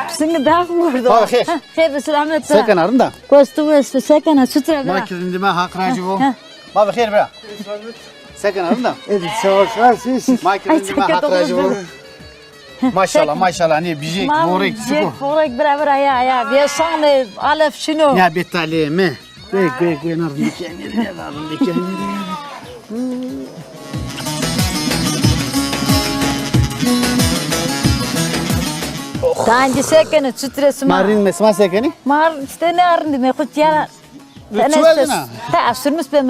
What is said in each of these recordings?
Seni daha vurdu. Bak her. Hep selamet. Sakın arın da. Kostu sakın sütre. Makirinde ben hakracı bu. Bak her bra. Sakın arın da. Evet, savaşlar Makirinde ben hakracı bu. Maşallah maşallah ne bijek vorek çıkı. Vorek beraber ya. Bir sonra alef şunu. Ya betali mi? Bek narın dikenleri narın dikenleri. Tanji sakın sütresi Marin mesma sakını? Mar işte ne arındı me kutya. Çuvaldına. Ta sürmüş ben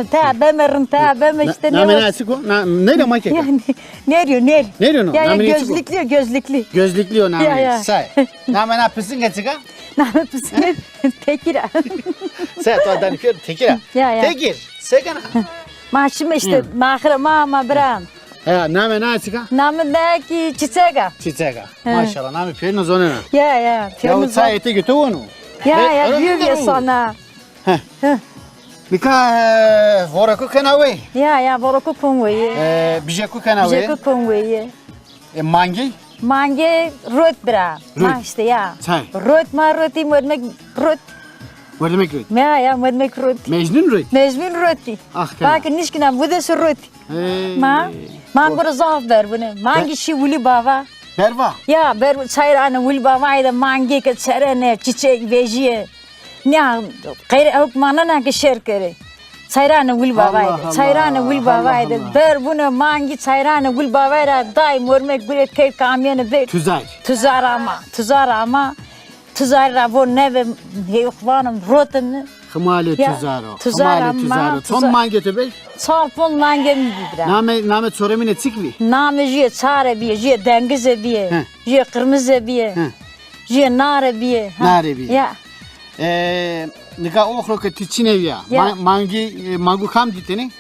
işte ne. Namena açık o. Ne de makine? Yani ne diyor? Ne diyor? Ya Namena açık o. gözlükli. Gözlüklü o namena. Ya. Say. Namena pısın geçik ha? Ne yapıyorsun? Tekira. Say to adan kör tekira. Ya. Tekir. Sakın. Maşım işte mahra mama bran. Ya namena açık ha? Namındaki çiçeğe. Çiçeğe. Maşallah nami perno zonena. Ya. Ya o say ete götü onu. Ya büyük ya sana. Nika voraku kanawe. Ya boraku kongwe. Bijeku kanawe. Bijeku kongwe. Mangi. Mange rot bra. Ma işte ya. Say. Roti modmek rot. What demek rot? Ya modmek rot. Mecnun rot. Mecbur roti. Ah kana. Bak nişkina bu da roti. Ma bura zaf ver bunu. Mangi şi vuli baba. Berva. Ya ber çayrana vuli baba ida mangi ke çerene çiçek vejiye. Ne kayır hukmana ki şer kere. Çayrana vuli baba ida. Çayrana vuli baba ida. Ber bunu mangi çayrana vuli baba ida. Day mormek bile kay kamyonu be. Tuzar ama. Tuzar bu ne ve heyvanım rotanı. Khmale tuzaro. Tuzaro. Tom mange tebe. Çarpon lange mi bira. Name çoremine çıkvi. Name jiye çare biye, jiye dengize biye, jiye kırmızı biye, jiye nare biye. Nare biye. Ya. Nika okhro ke tiçineviya. Mangu kam diteni.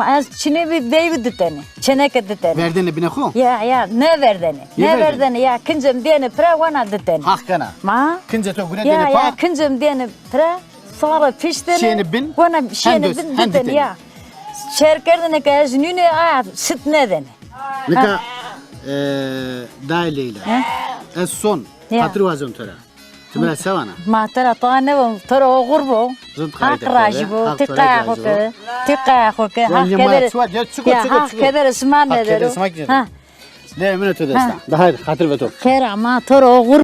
Az çine bir deyvi diteni. Çeneke diteni. Verdene bine khu. Ya ne verdeni? Ne verdeni ya kıncım diyene pra wana diteni. Hakkana. Ma? Kınca to gune dene pa. Ya kıncım diyene pra sonra pişteni. Şeni bin. Wana şeni bin diteni ya. Şerkerdene kaz nüne a sit ne dene. Nika daileyla. Es son. Hatır vazon tora. Tümela sevana. Ma tara tane bu tara oğur bu. Hak rajı bu. Tika hoke. Hak keder isman eder. Le mene to desta. Daha hatır ve to. Kera ma tara oğur.